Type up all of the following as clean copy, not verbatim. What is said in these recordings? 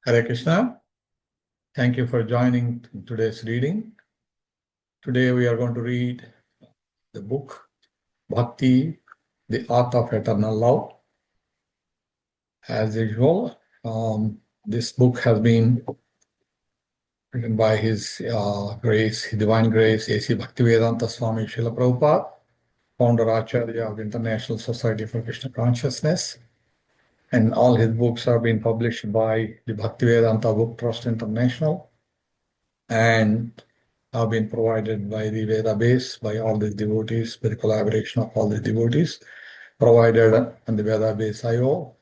Hare Krishna. Thank you for joining today's reading. Today we are going to read the book Bhakti, the Art of Eternal Love. As usual, this book has been written by His Grace, Divine Grace, A.C. Bhaktivedanta Swami Prabhupada, Founder-Ācārya of the International Society for Krishna Consciousness. And all his books have been published by the Bhaktivedanta Book Trust International and have been provided by the Veda base, by all the devotees, by the collaboration of all the devotees, provided on the Veda base IO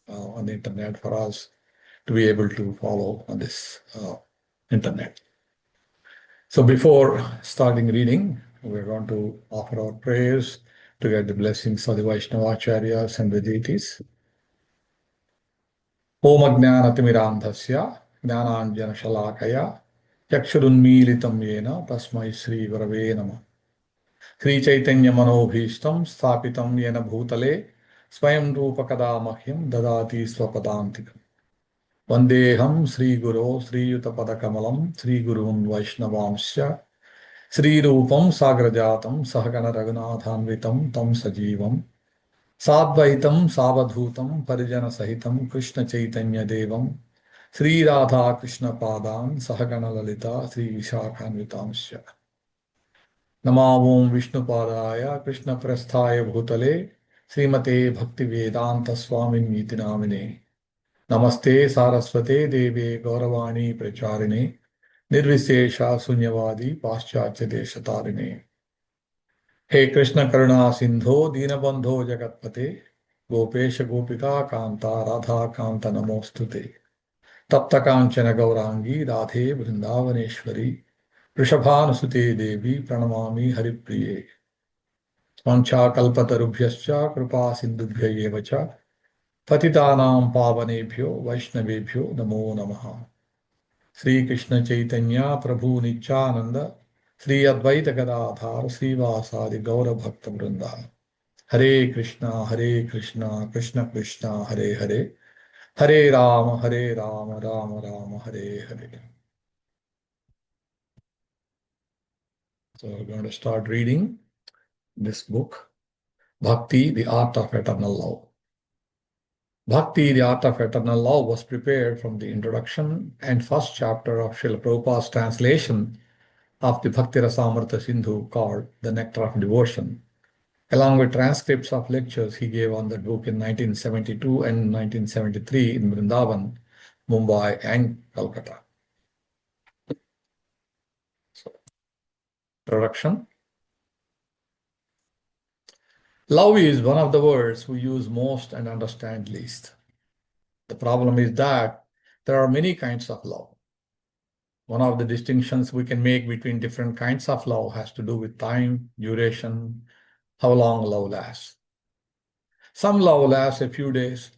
on the internet for us to be able to follow on this internet. So before starting reading, we're going to offer our prayers to get the blessings of the Vaishnava Acharyas and the deities. Om Ajnanatimidandhasya Jnananjana Shalakaya Yakshurunmilitam Yena Tasmai Shri Gurave Namah. Sri Chaitanya Manobhishtam Sthapitam Yena Bhutale Swayam Rupakada Mahyam Dadati Swapadantikam. Vandeham Sri Guru Sri Yutapadakamalam Sri Gurun Vaishnavamsya Sri Rupam Sagrajatam Sahagana Raghunathanvitam Tam Sajivam Sadvaitam Savadhutam Parijana Sahitam Krishna Chaitanya Devam Sri Radha Krishna Padan Sahagana Lalita Sri Vishakhanvitamsya. Namam Vishnu Padaya Krishna Prasthaya Bhutale Srimate Bhaktivedanta Swami Namine. Namaste Saraswate Deve Gauravani Pracharine Nirvisesha Sunyavadi Paschatya Deshatarine. He Krishna Karuna-sindho Dinabandho Jagatpate Gopesha Gopika Kanta Radha Kanta Namostute Tapta Kanchana Gaurangi Radhe Vṛndāvaneshwari Rishabhanusute Devi Pranamami Haripriye Vancha Kalpatarubhyascha Kripa Sindhubhya Evacha Patitanam Pavanebhyo Vaishnavebhyo Namo Namaha. Sri Krishna Chaitanya Prabhu Nityananda Sri Advaita Gadadhar Sri Vasadi Gaura Bhakta Vṛnda. Hare Krishna, Krishna Krishna, Hare Hare, Hare Rama, Rama Rama, Hare Hare. So we're going to start reading this book, Bhakti, the Art of Eternal Love. Bhakti, the Art of Eternal Love was prepared from the introduction and first chapter of Śrīla Prabhupāda's translation of the Bhakti-rasāmṛta-sindhu called the Nectar of Devotion, along with transcripts of lectures he gave on that book in 1972 and 1973 in Vṛndāvana, Mumbai, and Kolkata. So, introduction. Love is one of the words we use most and understand least. The problem is that there are many kinds of love. One of the distinctions we can make between different kinds of love has to do with time, duration, how long love lasts. Some love lasts a few days,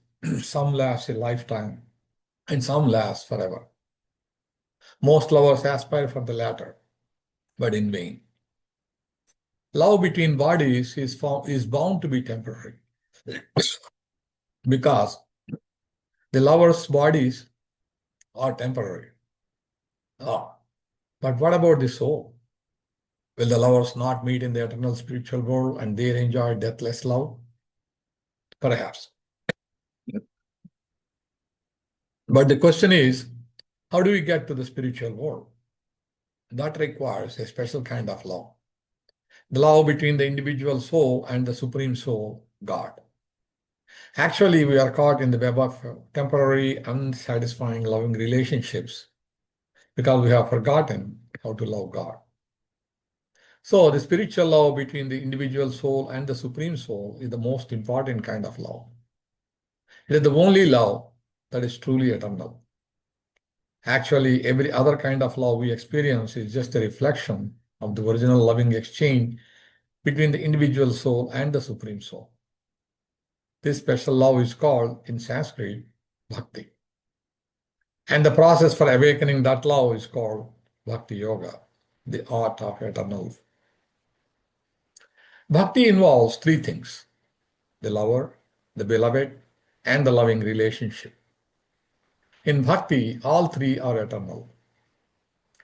some lasts a lifetime, and some lasts forever. Most lovers aspire for the latter, but in vain. Love between bodies is bound to be temporary because the lovers' bodies are temporary. But what about the soul? Will the lovers not meet in the eternal spiritual world and there enjoy deathless love? Perhaps. But the question is, how do we get to the spiritual world? That requires a special kind of love. The love between the individual soul and the Supreme Soul, God. Actually, we are caught in the web of temporary, unsatisfying loving relationships because we have forgotten how to love God. So the spiritual love between the individual soul and the Supreme Soul is the most important kind of love. It is the only love that is truly eternal. Actually, every other kind of love we experience is just a reflection of the original loving exchange between the individual soul and the Supreme Soul. This special love is called, in Sanskrit, Bhakti. And the process for awakening that love is called Bhakti Yoga, the art of eternal love. Bhakti involves three things: the lover, the beloved, and the loving relationship. In bhakti, all three are eternal.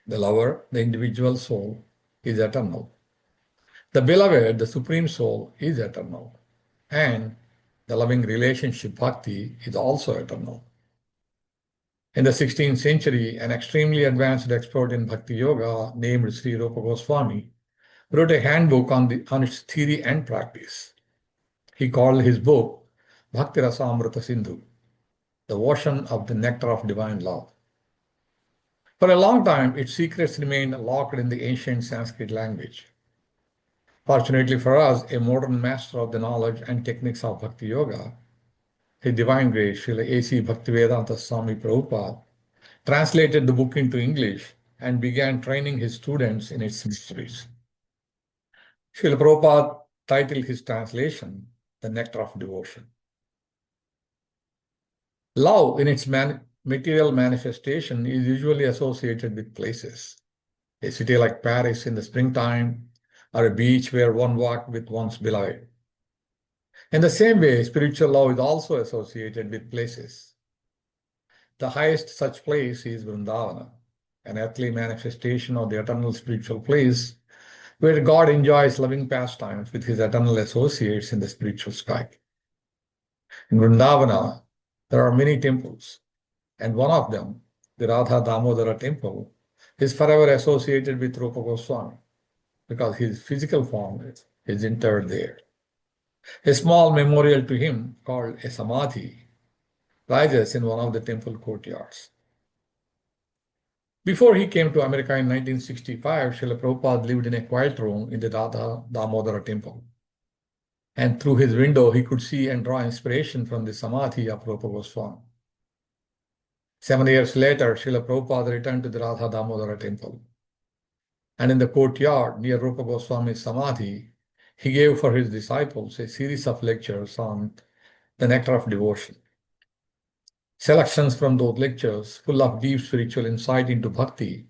The lover, the individual soul, is eternal. The beloved, the supreme soul, is eternal. And the loving relationship bhakti is also eternal. In the 16th century, an extremely advanced expert in bhakti yoga named Sri Rupa Goswami wrote a handbook on its theory and practice. He called his book Bhakti-rasāmṛta-sindhu, the ocean of the nectar of divine love. For a long time, its secrets remained locked in the ancient Sanskrit language. Fortunately for us, a modern master of the knowledge and techniques of bhakti yoga, His Divine Grace, Śrīla A.C. Bhaktivedanta Swami Prabhupada, translated the book into English and began training his students in its mysteries. Śrīla Prabhupada titled his translation, The Nectar of Devotion. Love in its material manifestation is usually associated with places. A city like Paris in the springtime, or a beach where one walked with one's beloved. In the same way, spiritual love is also associated with places. The highest such place is Vṛndāvana, an earthly manifestation of the eternal spiritual place, where God enjoys loving pastimes with his eternal associates in the spiritual sky. In Vṛndāvana, there are many temples, and one of them, the Radha Damodara temple, is forever associated with Rupa Goswami, because his physical form is interred there. A small memorial to him, called a samadhi, rises in one of the temple courtyards. Before he came to America in 1965, Śrīla Prabhupada lived in a quiet room in the Radha Damodara temple. And through his window, he could see and draw inspiration from the samadhi of Rupa Goswami. 7 years later, Śrīla Prabhupada returned to the Radha Damodara temple. And in the courtyard near Rupa Goswami's samadhi, he gave for his disciples a series of lectures on the nectar of devotion. Selections from those lectures, full of deep spiritual insight into bhakti,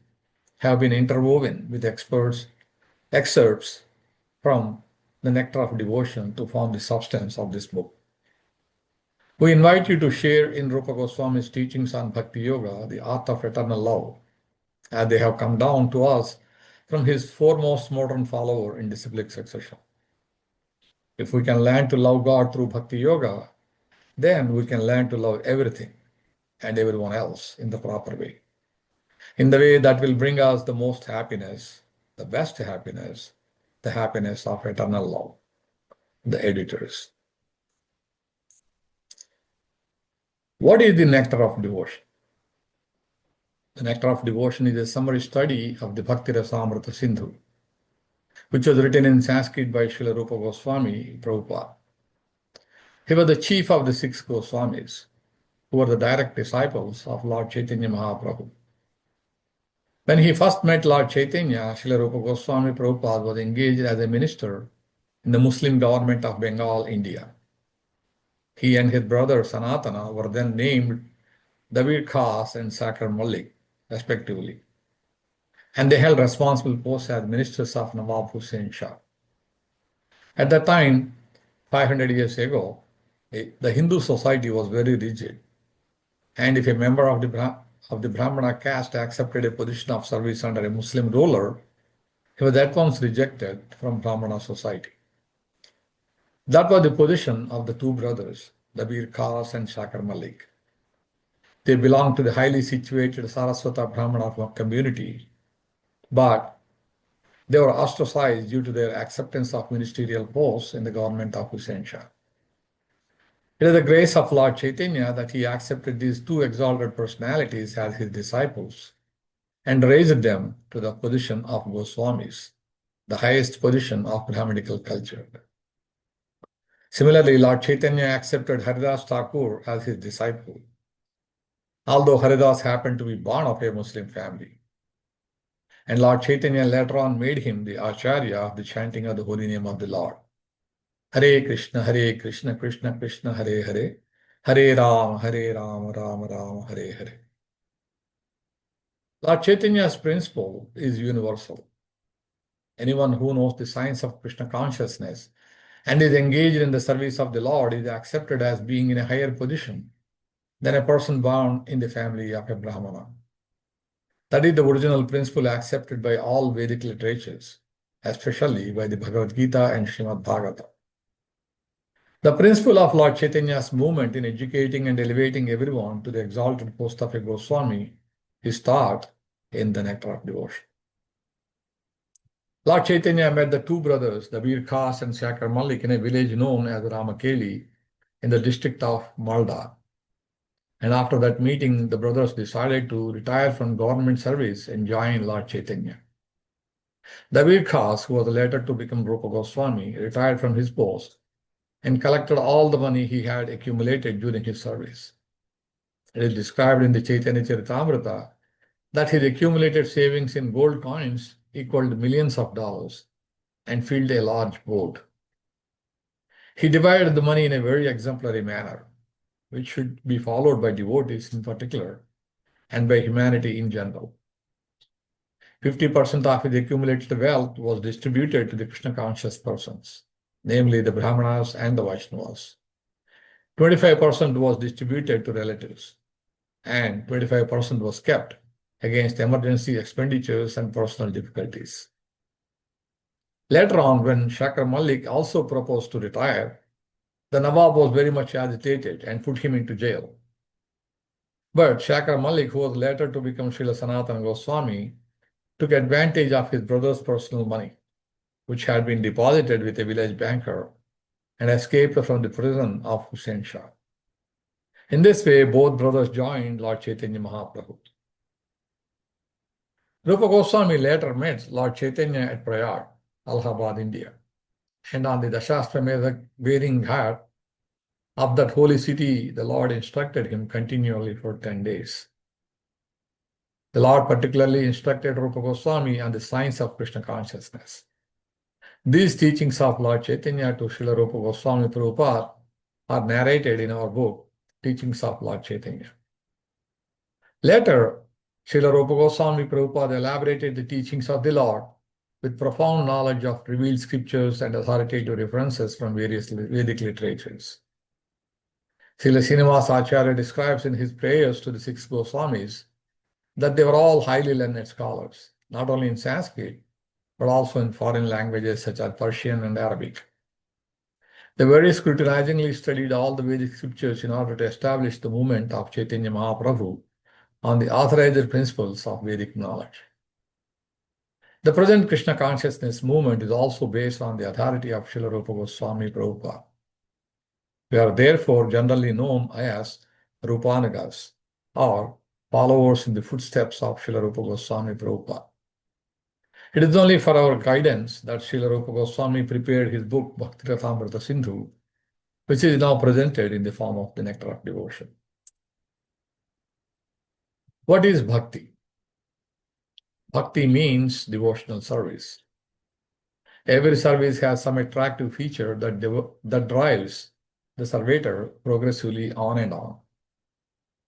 have been interwoven with excerpts from the nectar of devotion to form the substance of this book. We invite you to share in Rupa Goswami's teachings on bhakti yoga, the art of eternal love, as they have come down to us from his foremost modern follower in disciplic succession. If we can learn to love God through bhakti yoga, then we can learn to love everything and everyone else in the proper way, in the way that will bring us the most happiness, the best happiness, the happiness of eternal love. The editors. What is the nectar of devotion? The nectar of devotion is a summary study of the Bhakti-rasāmṛta-sindhu, which was written in Sanskrit by Śrīla Rupa Goswami Prabhupada. He was the chief of the 6 Goswamis, who were the direct disciples of Lord Chaitanya Mahaprabhu. When he first met Lord Chaitanya, Śrīla Rupa Goswami Prabhupada was engaged as a minister in the Muslim government of Bengal, India. He and his brother Sanatana were then named David Khas and Sakar Malik, respectively, and they held responsible posts as ministers of Nawab Hussain Shah. At that time, 500 years ago, the Hindu society was very rigid, and if a member of the Brahmana caste accepted a position of service under a Muslim ruler, he was at once rejected from Brahmana society. That was the position of the 2 brothers, Dabir Khas and Shakar Malik. They belonged to the highly situated Saraswata Brahmana community, but they were ostracized due to their acceptance of ministerial posts in the government of Hussain Shah. It is the grace of Lord Chaitanya that he accepted these 2 exalted personalities as his disciples and raised them to the position of Goswamis, the highest position of Brahmanical culture. Similarly, Lord Chaitanya accepted Haridas Thakur as his disciple, although Haridas happened to be born of a Muslim family. And Lord Chaitanya later on made him the Ācārya of the chanting of the holy name of the Lord. Hare Krishna, Krishna Krishna, Hare Hare, Hare Rama, Rama Rama, Hare Hare. Lord Chaitanya's principle is universal. Anyone who knows the science of Krishna consciousness and is engaged in the service of the Lord is accepted as being in a higher position than a person born in the family of a Brahmana. That is the original principle accepted by all Vedic literatures, especially by the Bhagavad Gita and Srimad Bhagavatam. The principle of Lord Chaitanya's movement in educating and elevating everyone to the exalted post of a Goswami is taught in the Nectar of Devotion. Lord Chaitanya met the two brothers, the Veer Khas and Shakar Malik, in a village known as Ramakeli in the district of Malda. And after that meeting, the brothers decided to retire from government service and join Lord Chaitanya. The Veer Khas, who was later to become Rupa Goswami, retired from his post and collected all the money he had accumulated during his service. It is described in the Chaitanya Charitamrita that his accumulated savings in gold coins equaled millions of dollars and filled a large boat. He divided the money in a very exemplary manner, which should be followed by devotees in particular and by humanity in general. 50% of his accumulated wealth was distributed to the Krishna conscious persons, namely the Brahmanas and the Vaishnavas. 25% was distributed to relatives, and 25% was kept against emergency expenditures and personal difficulties. Later on, when Shakar Malik also proposed to retire, the Nawab was very much agitated and put him into jail. But Shakar Malik, who was later to become Srila Sanatana Goswami, took advantage of his brother's personal money, which had been deposited with a village banker, and escaped from the prison of Hussain Shah. In this way, both brothers joined Lord Chaitanya Mahaprabhu. Rupa Goswami later met Lord Chaitanya at Prayag, Allahabad, India, and on the Dashaswamedha wearing hat of that holy city, the Lord instructed him continually for 10 days. The Lord particularly instructed Rupa Goswami on the science of Krishna consciousness. These teachings of Lord Chaitanya to Śrīla Rupa Goswami Prabhupada are narrated in our book, Teachings of Lord Chaitanya. Later, Śrīla Rupa Goswami Prabhupada elaborated the teachings of the Lord with profound knowledge of revealed scriptures and authoritative references from various Vedic literatures. Śrīla Srinivasa-Acārya describes in his prayers to the six Goswamis that they were all highly learned scholars, not only in Sanskrit, but also in foreign languages such as Persian and Arabic. They very scrutinizingly studied all the Vedic scriptures in order to establish the movement of Chaitanya Mahaprabhu on the authorized principles of Vedic knowledge. The present Krishna consciousness movement is also based on the authority of Śrīla Rupa Goswami Prabhupada. We are therefore generally known as Rupanugas, or followers in the footsteps of Śrīla Rupa Goswami Prabhupada. It is only for our guidance that Śrīla Rupa Goswami prepared his book Bhakti-rasāmṛta-sindhu, which is now presented in the form of the Nectar of Devotion. What is Bhakti? Bhakti means devotional service. Every service has some attractive feature that drives the servitor progressively on and on.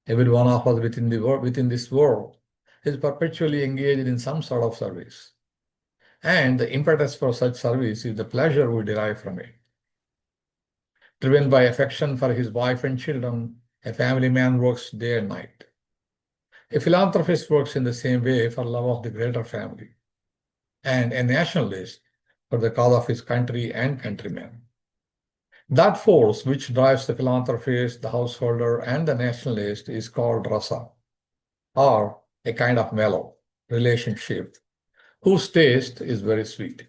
Every one of us within this world is perpetually engaged in some sort of service. And the impetus for such service is the pleasure we derive from it. Driven by affection for his wife and children, a family man works day and night. A philanthropist works in the same way for love of the greater family, and a nationalist for the cause of his country and countrymen. That force which drives the philanthropist, the householder, and the nationalist is called rasa, or a kind of mellow relationship, whose taste is very sweet.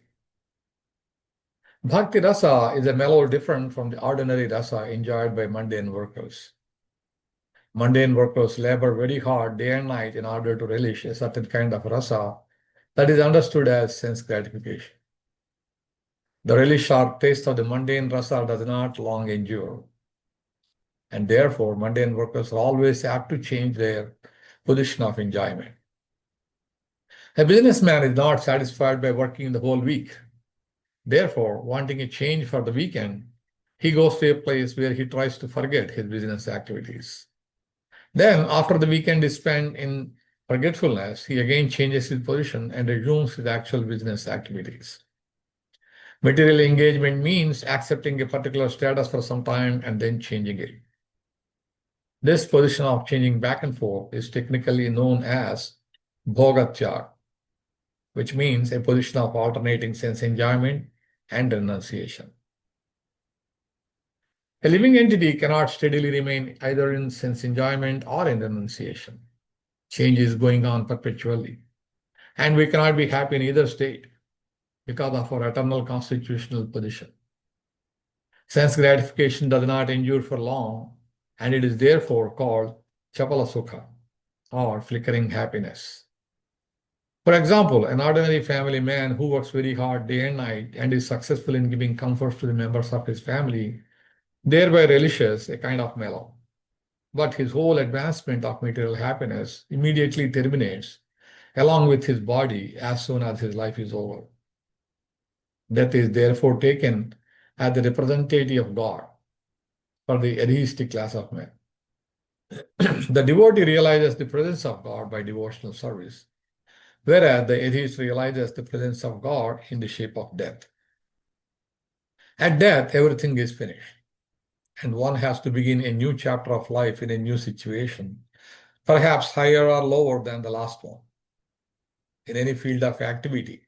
Bhakti rasa is a mellow different from the ordinary rasa enjoyed by mundane workers. Mundane workers labor very hard day and night in order to relish a certain kind of rasa that is understood as sense gratification. The relish or taste of the mundane rasa does not long endure, and therefore mundane workers are always apt to change their position of enjoyment. A businessman is not satisfied by working the whole week. Therefore, wanting a change for the weekend, he goes to a place where he tries to forget his business activities. Then, after the weekend is spent in forgetfulness, he again changes his position and resumes his actual business activities. Material engagement means accepting a particular status for some time and then changing it. This position of changing back and forth is technically known as bhogatya, which means a position of alternating sense enjoyment and renunciation. A living entity cannot steadily remain either in sense enjoyment or in renunciation. Change is going on perpetually, and we cannot be happy in either state because of our eternal constitutional position. Sense gratification does not endure for long, and it is therefore called chapala sukha, or flickering happiness. For example, an ordinary family man who works very hard day and night and is successful in giving comfort to the members of his family, thereby relishes a kind of mellow. But his whole advancement of material happiness immediately terminates, along with his body, as soon as his life is over. Death is therefore taken as the representative of God for the atheistic class of men. The devotee realizes the presence of God by devotional service, whereas the atheist realizes the presence of God in the shape of death. At death, everything is finished, and one has to begin a new chapter of life in a new situation, perhaps higher or lower than the last one. In any field of activity,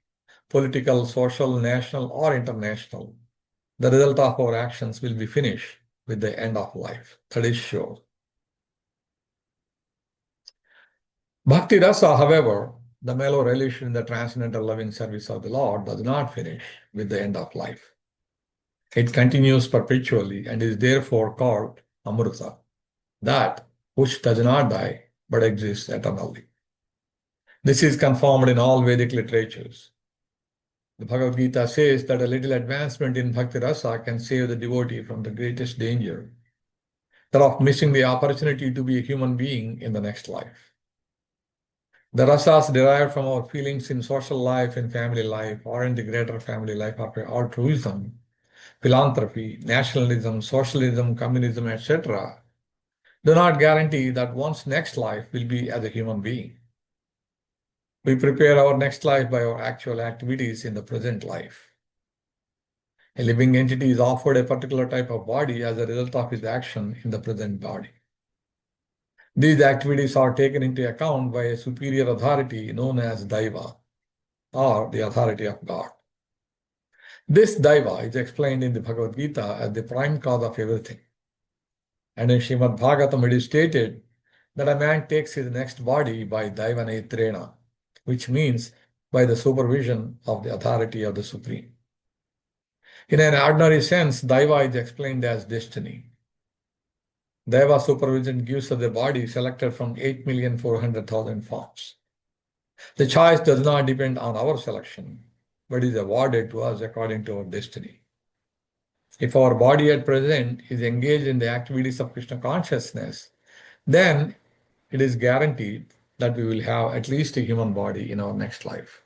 political, social, national, or international, the result of our actions will be finished with the end of life. That is sure. Bhakti rasa, however, the mellow relish in the transcendental loving service of the Lord, does not finish with the end of life. It continues perpetually and is therefore called amrita, that which does not die but exists eternally. This is confirmed in all Vedic literatures. The Bhagavad Gita says that a little advancement in bhakti rasa can save the devotee from the greatest danger, that of missing the opportunity to be a human being in the next life. The rasas derived from our feelings in social life, in family life, or in the greater family life of altruism, philanthropy, nationalism, socialism, communism, etc., do not guarantee that one's next life will be as a human being. We prepare our next life by our actual activities in the present life. A living entity is offered a particular type of body as a result of his action in the present body. These activities are taken into account by a superior authority known as Daiva, or the authority of God. This Daiva is explained in the Bhagavad Gita as the prime cause of everything. And in Srimad Bhagavatam it is stated that a man takes his next body by Daiva Netrena, which means by the supervision of the authority of the Supreme. In an ordinary sense, Daiva is explained as destiny. Daiva supervision gives us a body selected from 8,400,000 forms. The choice does not depend on our selection, but is awarded to us according to our destiny. If our body at present is engaged in the activities of Krishna consciousness, then it is guaranteed that we will have at least a human body in our next life.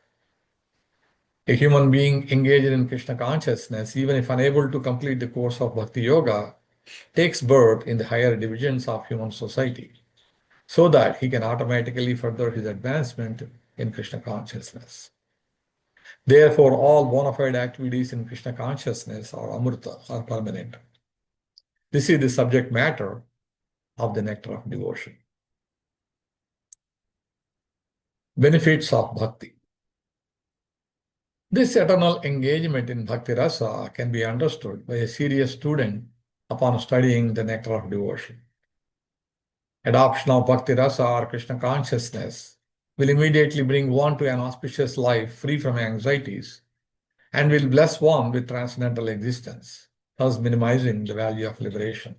A human being engaged in Krishna consciousness, even if unable to complete the course of Bhakti Yoga, takes birth in the higher divisions of human society, so that he can automatically further his advancement in Krishna consciousness. Therefore, all bona fide activities in Krishna consciousness are amrita, are permanent. This is the subject matter of the Nectar of Devotion. Benefits of Bhakti. This eternal engagement in Bhakti Rasa can be understood by a serious student upon studying the Nectar of Devotion. Adoption of Bhakti Rasa or Krishna consciousness will immediately bring one to an auspicious life free from anxieties and will bless one with transcendental existence, thus minimizing the value of liberation.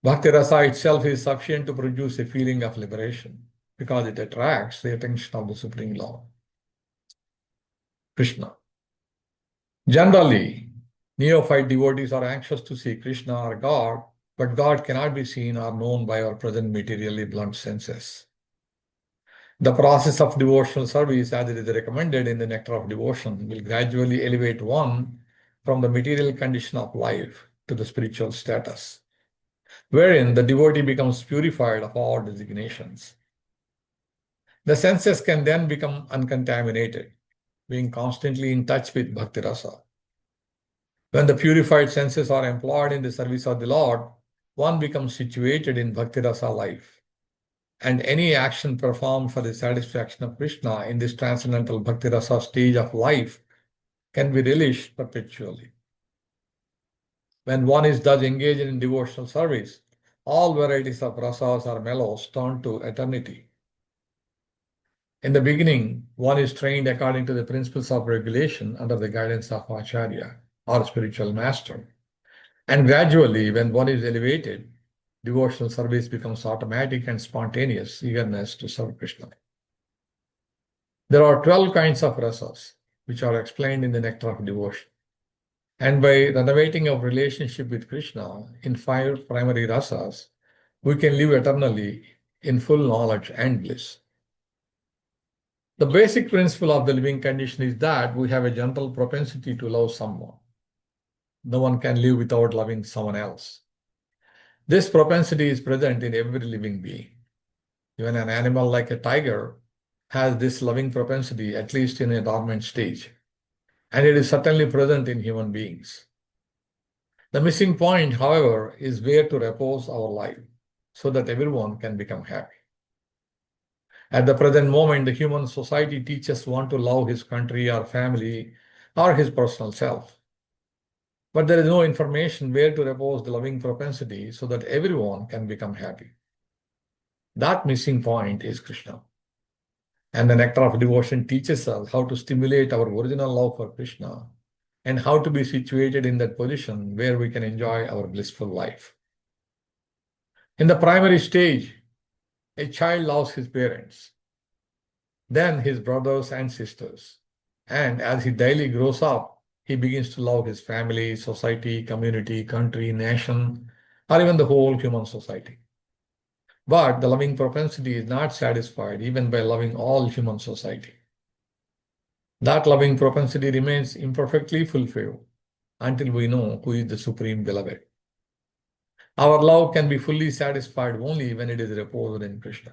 Bhakti Rasa itself is sufficient to produce a feeling of liberation because it attracts the attention of the Supreme Lord, Krishna. Generally, neophyte devotees are anxious to see Krishna or God, but God cannot be seen or known by our present materially blunt senses. The process of devotional service, as it is recommended in the Nectar of Devotion, will gradually elevate one from the material condition of life to the spiritual status, wherein the devotee becomes purified of all designations. The senses can then become uncontaminated, being constantly in touch with Bhakti Rasa. When the purified senses are employed in the service of the Lord, one becomes situated in Bhakti Rasa life, and any action performed for the satisfaction of Krishna in this transcendental Bhakti Rasa stage of life can be relished perpetually. When one is thus engaged in devotional service, all varieties of rasas or mellows turn to eternity. In the beginning, one is trained according to the principles of regulation under the guidance of Acārya or spiritual master. And gradually, when one is elevated, devotional service becomes automatic and spontaneous eagerness to serve Krishna. There are 12 kinds of rasas, which are explained in the Nectar of Devotion. And by renovating our relationship with Krishna in 5 primary rasas, we can live eternally in full knowledge and bliss. The basic principle of the living condition is that we have a gentle propensity to love someone. No one can live without loving someone else. This propensity is present in every living being. Even an animal like a tiger has this loving propensity, at least in a dormant stage, and it is certainly present in human beings. The missing point, however, is where to repose our life so that everyone can become happy. At the present moment, the human society teaches one to love his country or family or his personal self. But there is no information where to repose the loving propensity so that everyone can become happy. That missing point is Krishna. And the Nectar of Devotion teaches us how to stimulate our original love for Krishna and how to be situated in that position where we can enjoy our blissful life. In the primary stage, a child loves his parents, then his brothers and sisters, and as he daily grows up, he begins to love his family, society, community, country, nation, or even the whole human society. But the loving propensity is not satisfied even by loving all human society. That loving propensity remains imperfectly fulfilled until we know who is the Supreme Beloved. Our love can be fully satisfied only when it is reposed in Krishna.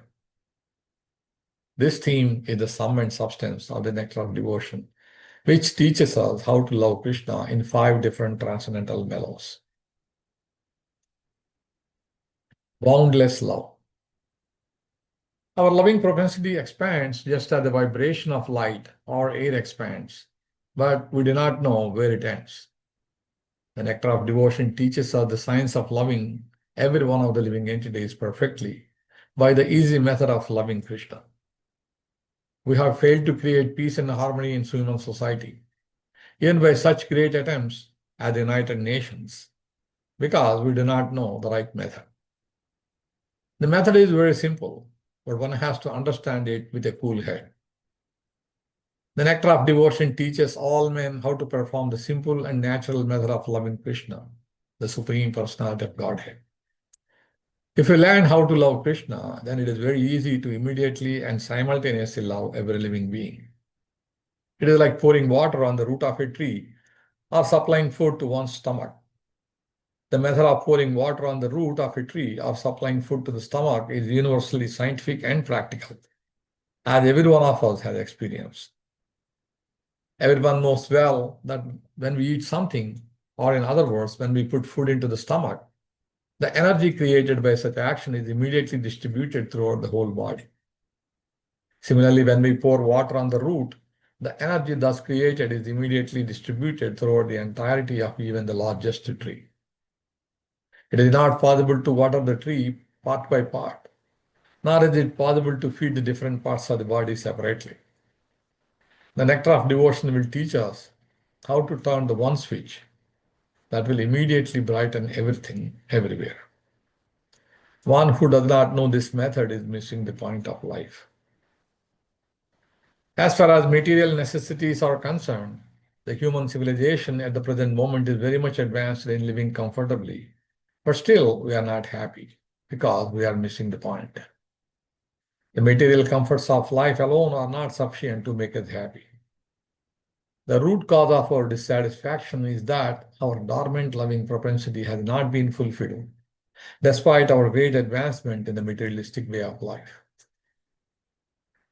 This theme is the sum and substance of the Nectar of Devotion, which teaches us how to love Krishna in 5 different transcendental mellows. Boundless love. Our loving propensity expands just as the vibration of light or air expands, but we do not know where it ends. The Nectar of Devotion teaches us the science of loving every one of the living entities perfectly by the easy method of loving Krishna. We have failed to create peace and harmony in human society, even by such great attempts as the United Nations, because we do not know the right method. The method is very simple, but one has to understand it with a cool head. The Nectar of Devotion teaches all men how to perform the simple and natural method of loving Krishna, the Supreme Personality of Godhead. If we learn how to love Krishna, then it is very easy to immediately and simultaneously love every living being. It is like pouring water on the root of a tree or supplying food to one's stomach. The method of pouring water on the root of a tree or supplying food to the stomach is universally scientific and practical, as every one of us has experienced. Everyone knows well that when we eat something, or in other words, when we put food into the stomach, the energy created by such action is immediately distributed throughout the whole body. Similarly, when we pour water on the root, the energy thus created is immediately distributed throughout the entirety of even the largest tree. It is not possible to water the tree part by part, nor is it possible to feed the different parts of the body separately. The Nectar of Devotion will teach us how to turn the one switch that will immediately brighten everything, everywhere. One who does not know this method is missing the point of life. As far as material necessities are concerned, the human civilization at the present moment is very much advanced in living comfortably, but still we are not happy because we are missing the point. The material comforts of life alone are not sufficient to make us happy. The root cause of our dissatisfaction is that our dormant loving propensity has not been fulfilled, despite our great advancement in the materialistic way of life.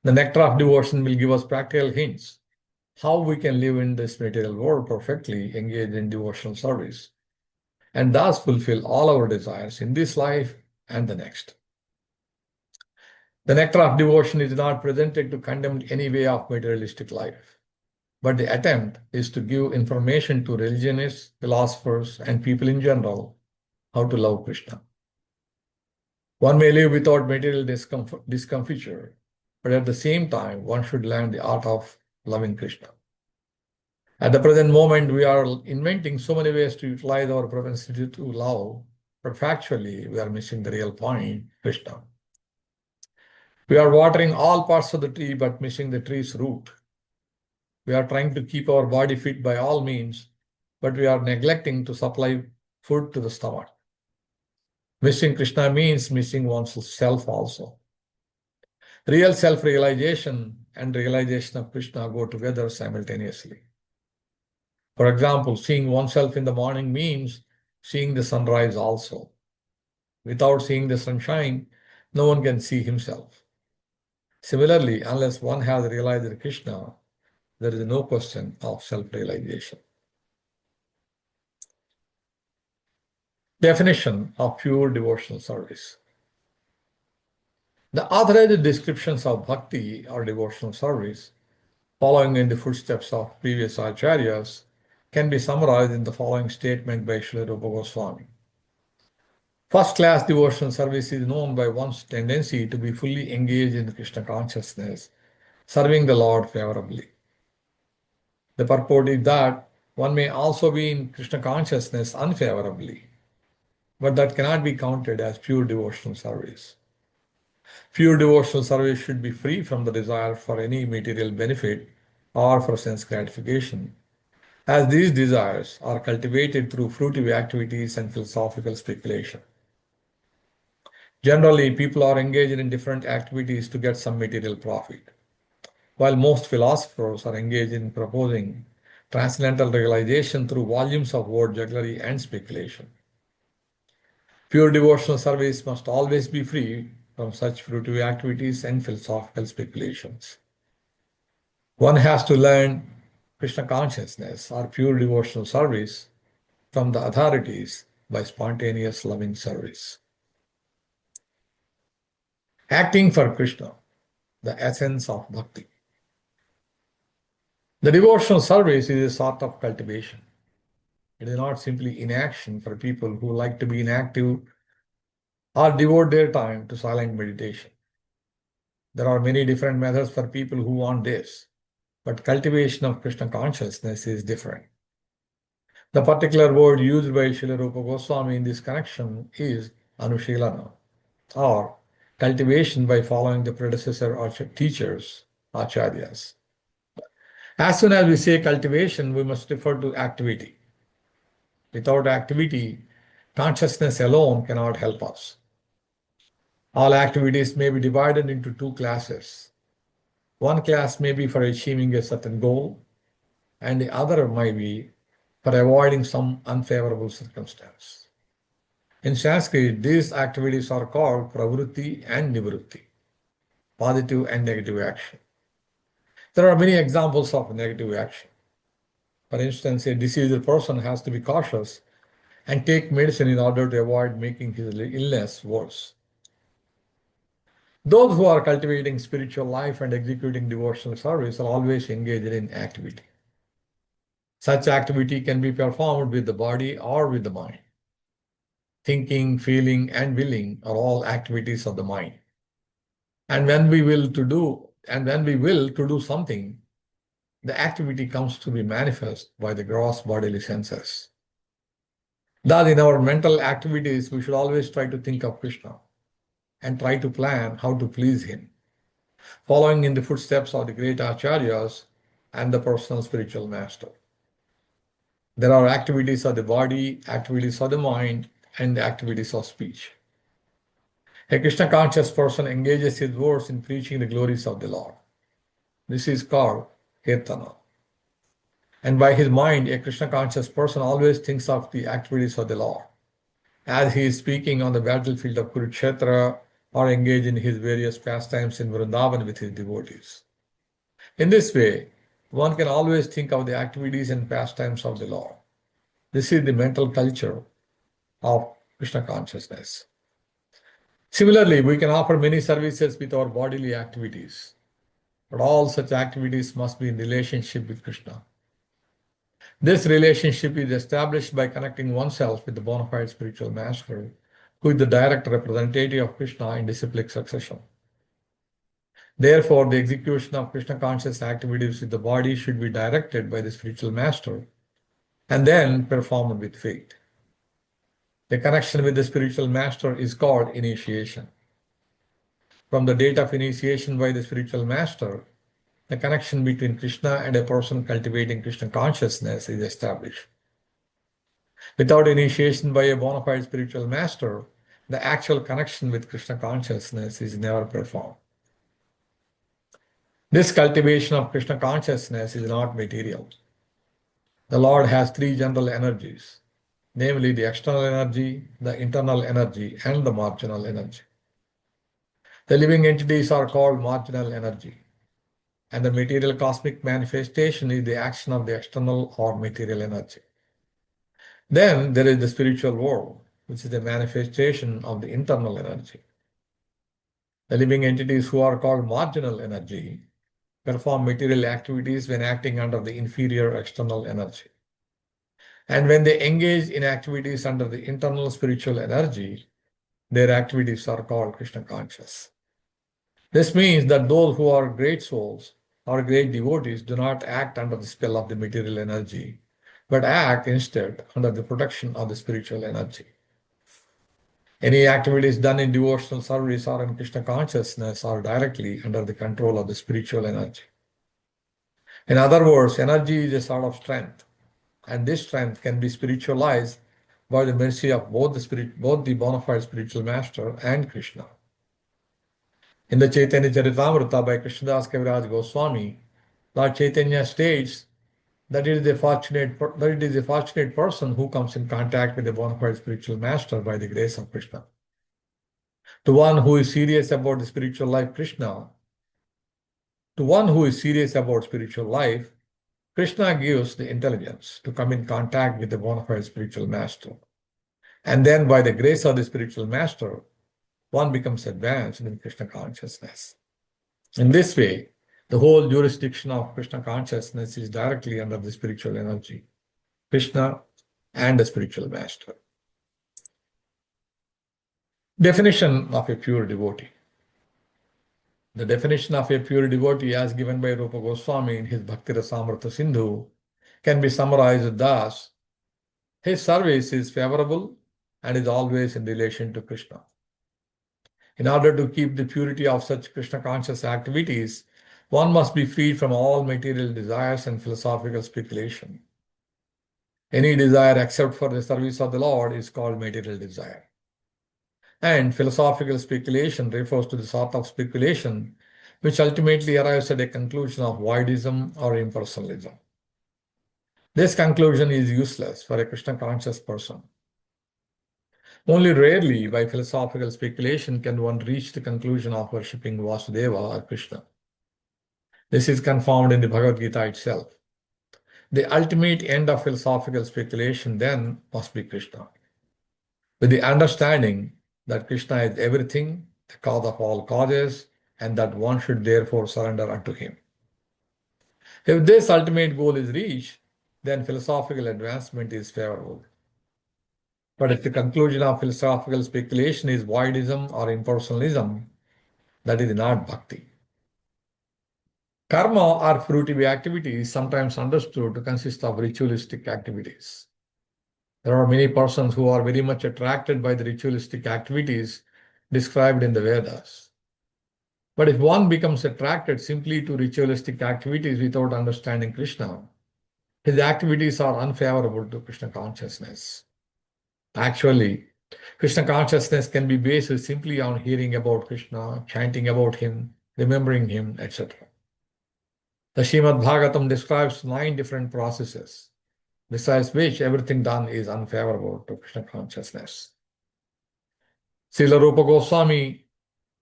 The Nectar of Devotion will give us practical hints how we can live in this material world perfectly engaged in devotional service. and thus fulfill all our desires in this life and the next. The nectar of devotion is not presented to condemn any way of materialistic life, but the attempt is to give information to religionists, philosophers, and people in general how to love Krishna. One may live without material discomfiture, but at the same time, one should learn the art of loving Krishna. At the present moment, we are inventing so many ways to utilize our propensity to love, but factually, we are missing the real point, Krishna. We are watering all parts of the tree, but missing the tree's root. We are trying to keep our body fit by all means, but we are neglecting to supply food to the stomach. Missing Krishna means missing oneself also. Real self-realization and realization of Krishna go together simultaneously. For example, seeing oneself in the morning means seeing the sunrise also. Without seeing the sunshine, no one can see himself. Similarly, unless one has realized Krishna, there is no question of self-realization. Definition of pure devotional service. The authorized descriptions of bhakti or devotional service, following in the footsteps of previous acharyas, can be summarized in the following statement by Śrīla Prabhupāda. First-class devotional service is known by one's tendency to be fully engaged in Krishna consciousness, serving the Lord favorably. The purport is that one may also be in Krishna consciousness unfavorably, but that cannot be counted as pure devotional service. Pure devotional service should be free from the desire for any material benefit or for sense gratification, as these desires are cultivated through fruitive activities and philosophical speculation. Generally, people are engaged in different activities to get some material profit, while most philosophers are engaged in proposing transcendental realization through volumes of word jugglery and speculation. Pure devotional service must always be free from such fruitive activities and philosophical speculations. One has to learn Krishna consciousness or pure devotional service from the authorities by spontaneous loving service. Acting for Krishna, the essence of bhakti. The devotional service is a sort of cultivation. It is not simply inaction for people who like to be inactive or devote their time to silent meditation. There are many different methods for people who want this, but cultivation of Krishna consciousness is different. The particular word used by Śrīla Rupa Goswami in this connection is anushilana, or cultivation by following the predecessor or teachers, acharyas. As soon as we say cultivation, we must refer to activity. Without activity, consciousness alone cannot help us. All activities may be divided into two classes. One class may be for achieving a certain goal, and the other might be for avoiding some unfavorable circumstance. In Sanskrit, these activities are called pravrutti and nivrutti, positive and negative action. There are many examples of negative action. For instance, a diseased person has to be cautious and take medicine in order to avoid making his illness worse. Those who are cultivating spiritual life and executing devotional service are always engaged in activity. Such activity can be performed with the body or with the mind. Thinking, feeling, and willing are all activities of the mind. And when we will to do something, the activity comes to be manifest by the gross bodily senses. Thus, in our mental activities, we should always try to think of Krishna and try to plan how to please him, following in the footsteps of the great acharyas and the personal spiritual master. There are activities of the body, activities of the mind, and the activities of speech. A Krishna conscious person engages his words in preaching the glories of the Lord. This is called kirtana. And by his mind, a Krishna conscious person always thinks of the activities of the Lord, as he is speaking on the battlefield of Kurukshetra or engaged in his various pastimes in Vṛndāvana with his devotees. In this way, one can always think of the activities and pastimes of the Lord. This is the mental culture of Krishna consciousness. Similarly, we can offer many services with our bodily activities, but all such activities must be in relationship with Krishna. This relationship is established by connecting oneself with the bona fide spiritual master, who is the direct representative of Krishna in disciplic succession. Therefore, the execution of Krishna conscious activities with the body should be directed by the spiritual master and then performed with faith. The connection with the spiritual master is called initiation. From the date of initiation by the spiritual master, the connection between Krishna and a person cultivating Krishna consciousness is established. Without initiation by a bona fide spiritual master, the actual connection with Krishna consciousness is never performed. This cultivation of Krishna consciousness is not material. The Lord has three general energies, namely the external energy, the internal energy, and the marginal energy. The living entities are called marginal energy, and the material cosmic manifestation is the action of the external or material energy. Then there is the spiritual world, which is the manifestation of the internal energy. The living entities who are called marginal energy perform material activities when acting under the inferior external energy. And when they engage in activities under the internal spiritual energy, their activities are called Krishna conscious. This means that those who are great souls or great devotees do not act under the spell of the material energy, but act instead under the protection of the spiritual energy. Any activities done in devotional service or in Krishna consciousness are directly under the control of the spiritual energy. In other words, energy is a sort of strength, and this strength can be spiritualized by the mercy of both the bona fide spiritual master and Krishna. In the Chaitanya Charitamrita by Krishnadas Kaviraj Goswami, Lord Chaitanya states that it is a fortunate person who comes in contact with the bona fide spiritual master by the grace of Krishna. To one who is serious about the spiritual life, Krishna gives the intelligence to come in contact with the bona fide spiritual master. And then by the grace of the spiritual master, one becomes advanced in Krishna consciousness. In this way, the whole jurisdiction of Krishna consciousness is directly under the spiritual energy, Krishna and the spiritual master. Definition of a pure devotee. The definition of a pure devotee as given by Rupa Goswami in his Bhakti-rasāmṛta-sindhu can be summarized thus: his service is favorable and is always in relation to Krishna. In order to keep the purity of such Krishna conscious activities, one must be freed from all material desires and philosophical speculation. Any desire except for the service of the Lord is called material desire. And philosophical speculation refers to the sort of speculation which ultimately arrives at a conclusion of voidism or impersonalism. This conclusion is useless for a Krishna conscious person. Only rarely by philosophical speculation can one reach the conclusion of worshipping Vasudeva or Krishna. This is confirmed in the Bhagavad Gita itself. The ultimate end of philosophical speculation then must be Krishna, with the understanding that Krishna is everything, the cause of all causes, and that one should therefore surrender unto him. If this ultimate goal is reached, then philosophical advancement is favorable. But if the conclusion of philosophical speculation is voidism or impersonalism, that is not bhakti. Karma or fruitive activity is sometimes understood to consist of ritualistic activities. There are many persons who are very much attracted by the ritualistic activities described in the Vedas. But if one becomes attracted simply to ritualistic activities without understanding Krishna, his activities are unfavorable to Krishna consciousness. Actually, Krishna consciousness can be based simply on hearing about Krishna, chanting about him, remembering him, etc. The Srimad Bhagavatam describes 9 different processes, besides which everything done is unfavorable to Krishna consciousness. Śrīla Rupa Goswami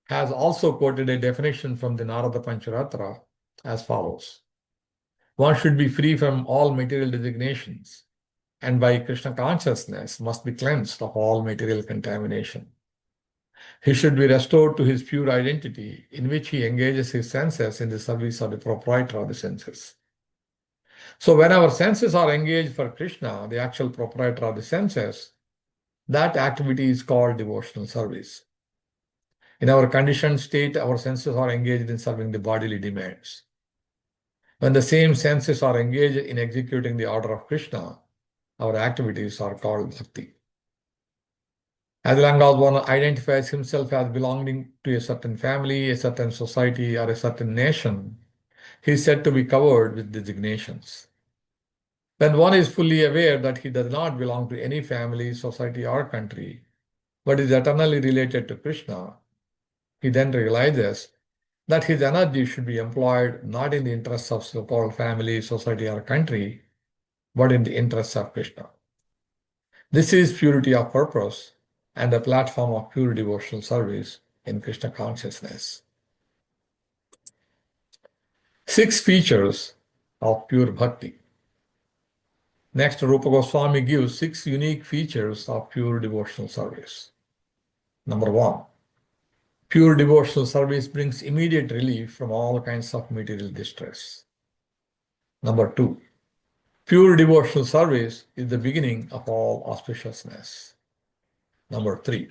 has also quoted a definition from the Narada Pancharatra as follows: one should be free from all material designations and by Krishna consciousness must be cleansed of all material contamination. He should be restored to his pure identity, in which he engages his senses in the service of the proprietor of the senses. So when our senses are engaged for Krishna, the actual proprietor of the senses, that activity is called devotional service. In our conditioned state, our senses are engaged in serving the bodily demands. When the same senses are engaged in executing the order of Krishna, our activities are called bhakti. As long as one identifies himself as belonging to a certain family, a certain society, or a certain nation, he is said to be covered with designations. When one is fully aware that he does not belong to any family, society, or country, but is eternally related to Krishna, he then realizes that his energy should be employed not in the interests of so-called family, society, or country, but in the interests of Krishna. This is purity of purpose and a platform of pure devotional service in Krishna consciousness. 6 features of pure bhakti. Next, Rupa Goswami gives 6 unique features of pure devotional service. Number 1, pure devotional service brings immediate relief from all kinds of material distress. Number 2, pure devotional service is the beginning of all auspiciousness. Number 3,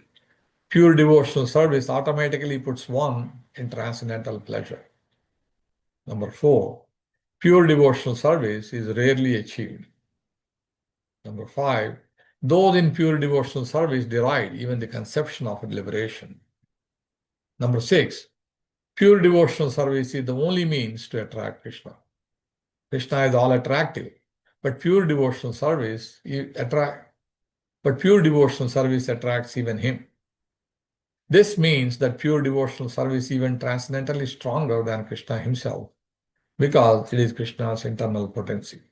pure devotional service automatically puts one in transcendental pleasure. Number 4, pure devotional service is rarely achieved. Number 5, those in pure devotional service deride even the conception of liberation. Number 6, pure devotional service is the only means to attract Krishna. Krishna is all attractive, but pure devotional service attracts even him. This means that pure devotional service is even transcendently stronger than Krishna himself, because it is Krishna's internal potency.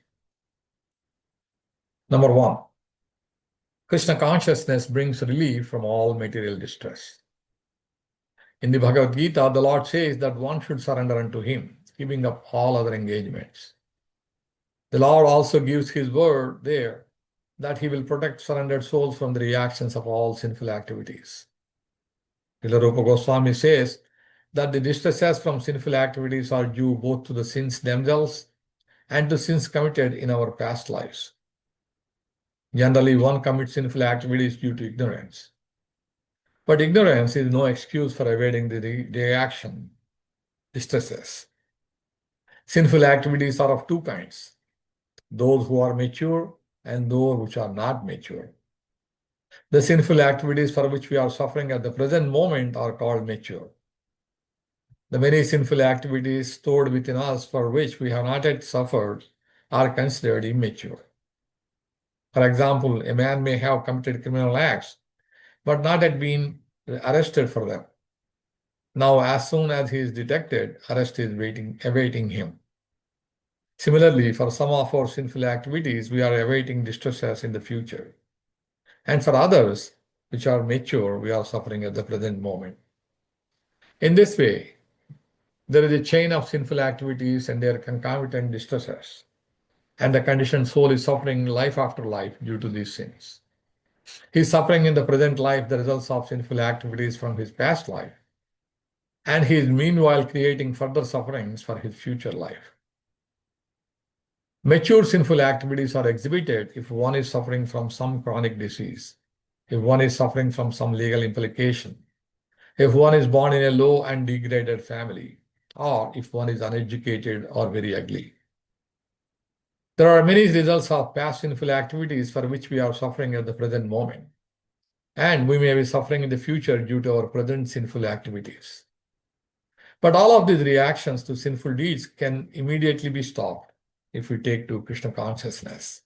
Number 1, Krishna consciousness brings relief from all material distress. In the Bhagavad Gita, the Lord says that one should surrender unto him, giving up all other engagements. The Lord also gives his word there that he will protect surrendered souls from the reactions of all sinful activities. Srila Rupa Goswami says that the distresses from sinful activities are due both to the sins themselves and to sins committed in our past lives. Generally, one commits sinful activities due to ignorance. But ignorance is no excuse for evading the reaction, distresses. Sinful activities are of 2 kinds, those who are mature and those which are not mature. The sinful activities for which we are suffering at the present moment are called mature. The many sinful activities stored within us for which we have not yet suffered are considered immature. For example, a man may have committed criminal acts, but not yet been arrested for them. Now, as soon as he is detected, arrest is awaiting him. Similarly, for some of our sinful activities, we are awaiting distresses in the future. And for others, which are mature, we are suffering at the present moment. In this way, there is a chain of sinful activities and their concomitant distresses, and the conditioned soul is suffering life after life due to these sins. He is suffering in the present life the results of sinful activities from his past life, and he is meanwhile creating further sufferings for his future life. Mature sinful activities are exhibited if one is suffering from some chronic disease, if one is suffering from some legal implication, if one is born in a low and degraded family, or if one is uneducated or very ugly. There are many results of past sinful activities for which we are suffering at the present moment, and we may be suffering in the future due to our present sinful activities. But all of these reactions to sinful deeds can immediately be stopped if we take to Krishna consciousness.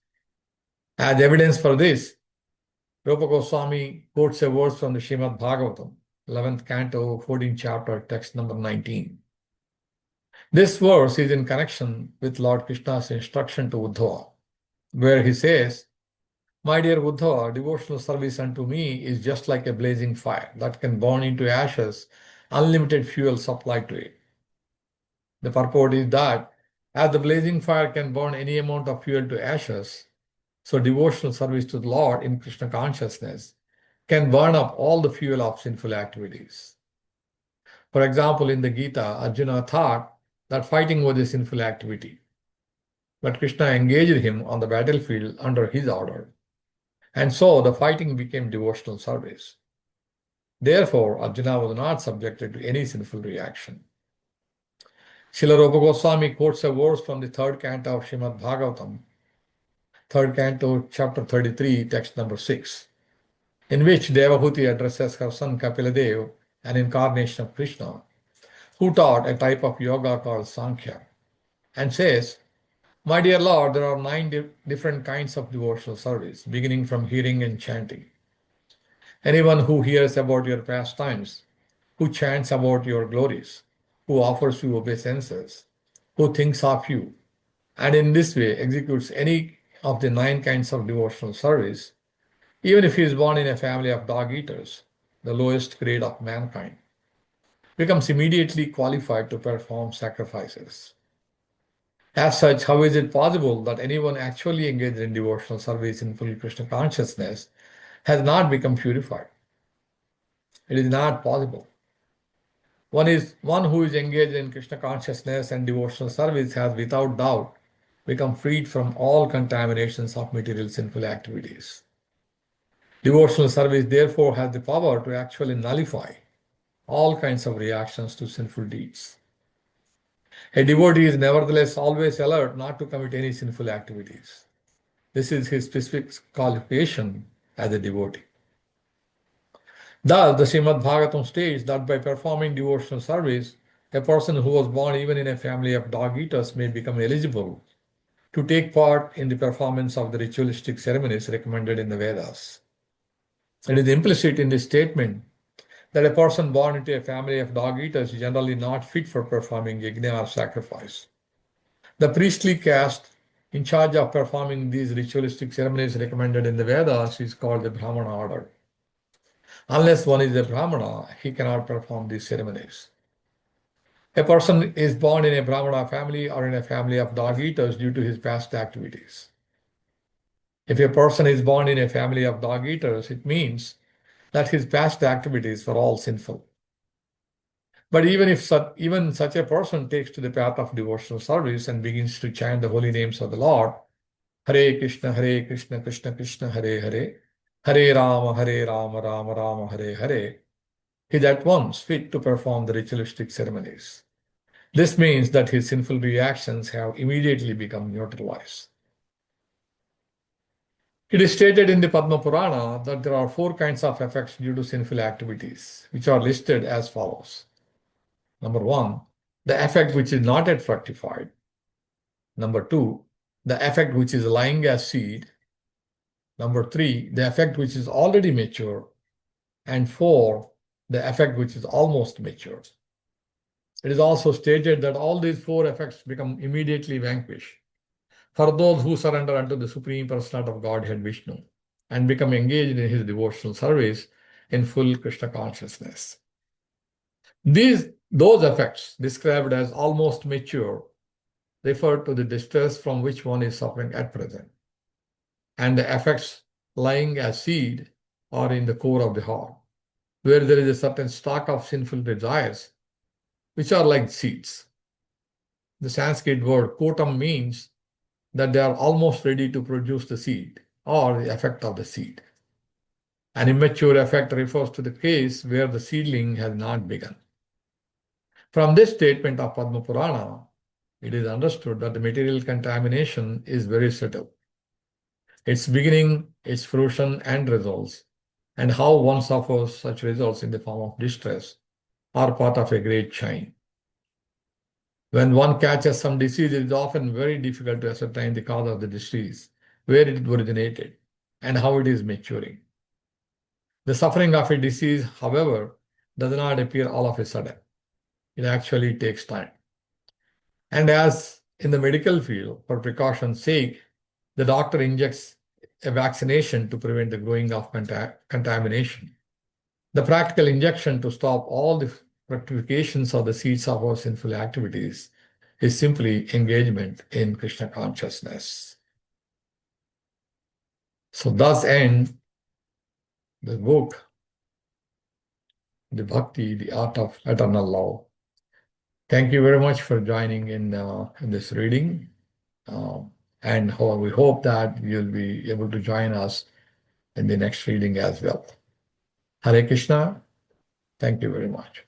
As evidence for this, Rupa Goswami quotes a verse from the Srimad Bhagavatam, 11th canto, 14th chapter, text number 19. This verse is in connection with Lord Krishna's instruction to Uddhava, where he says, "My dear Uddhava, devotional service unto me is just like a blazing fire that can burn into ashes, unlimited fuel supplied to it." The purport is that as the blazing fire can burn any amount of fuel to ashes, So devotional service to the Lord in Krishna consciousness can burn up all the fuel of sinful activities. For example, in the Gita, Arjuna thought that fighting was a sinful activity. But Krishna engaged him on the battlefield under his order. And so the fighting became devotional service. Therefore, Arjuna was not subjected to any sinful reaction. Śrīla Rupa Goswami quotes a verse from the third canto of Srimad Bhagavatam, third canto, chapter 33, text number 6, in which Devahuti addresses her son Kapiladev, an incarnation of Krishna, who taught a type of yoga called Sankhya, and says, "My dear Lord, there are 9 different kinds of devotional service, beginning from hearing and chanting. Anyone who hears about your pastimes, who chants about your glories, who offers you obeisances, who thinks of you, and in this way executes any of the 9 kinds of devotional service, even if he is born in a family of dog-eaters, the lowest grade of mankind, becomes immediately qualified to perform sacrifices. As such, how is it possible that anyone actually engaged in devotional service in full Krishna consciousness has not become purified? It is not possible. One who is engaged in Krishna consciousness and devotional service has without doubt become freed from all contaminations of material sinful activities. Devotional service therefore has the power to actually nullify all kinds of reactions to sinful deeds. A devotee is nevertheless always alert not to commit any sinful activities. This is his specific qualification as a devotee. Thus, the Srimad Bhagavatam states that by performing devotional service, a person who was born even in a family of dog-eaters may become eligible to take part in the performance of the ritualistic ceremonies recommended in the Vedas. It is implicit in this statement that a person born into a family of dog-eaters is generally not fit for performing yajna or sacrifice. The priestly caste in charge of performing these ritualistic ceremonies recommended in the Vedas is called the Brahmana order. Unless one is a Brahmana, he cannot perform these ceremonies. A person is born in a Brahmana family or in a family of dog-eaters due to his past activities. If a person is born in a family of dog-eaters, it means that his past activities were all sinful. But even such a person takes to the path of devotional service and begins to chant the holy names of the Lord, Hare Krishna, Krishna Krishna, Hare Hare, Hare Rama, Rama Rama, Hare Hare, he is at once fit to perform the ritualistic ceremonies. This means that his sinful reactions have immediately become neutralized. It is stated in the Padma Purana that there are 4 kinds of effects due to sinful activities, which are listed as follows. Number 1, the effect which is not yet fructified. Number 2, the effect which is lying as seed. Number 3, the effect which is already mature. And 4, the effect which is almost mature. It is also stated that all these 4 effects become immediately vanquished for those who surrender unto the Supreme Personality of Godhead Vishnu and become engaged in his devotional service in full Krishna consciousness. Those effects, described as almost mature, refer to the distress from which one is suffering at present. And the effects lying as seed are in the core of the heart, where there is a certain stock of sinful desires, which are like seeds. The Sanskrit word kotam means that they are almost ready to produce the seed or the effect of the seed. An immature effect refers to the case where the seedling has not begun. From this statement of Padma Purana, it is understood that the material contamination is very subtle. Its beginning, its fruition and results, and how one suffers such results in the form of distress are part of a great chain. When one catches some disease, it is often very difficult to ascertain the cause of the disease, where it originated, and how it is maturing. The suffering of a disease, however, does not appear all of a sudden. It actually takes time. And as in the medical field, for precaution's sake, the doctor injects a vaccination to prevent the growing of contamination. The practical injection to stop all the fructifications of the seeds of our sinful activities is simply engagement in Krishna consciousness. So thus end the book, the Bhakti, the Art of Eternal Love. Thank you very much for joining in this reading. And we hope that you'll be able to join us in the next reading as well. Hare Krishna. Thank you very much.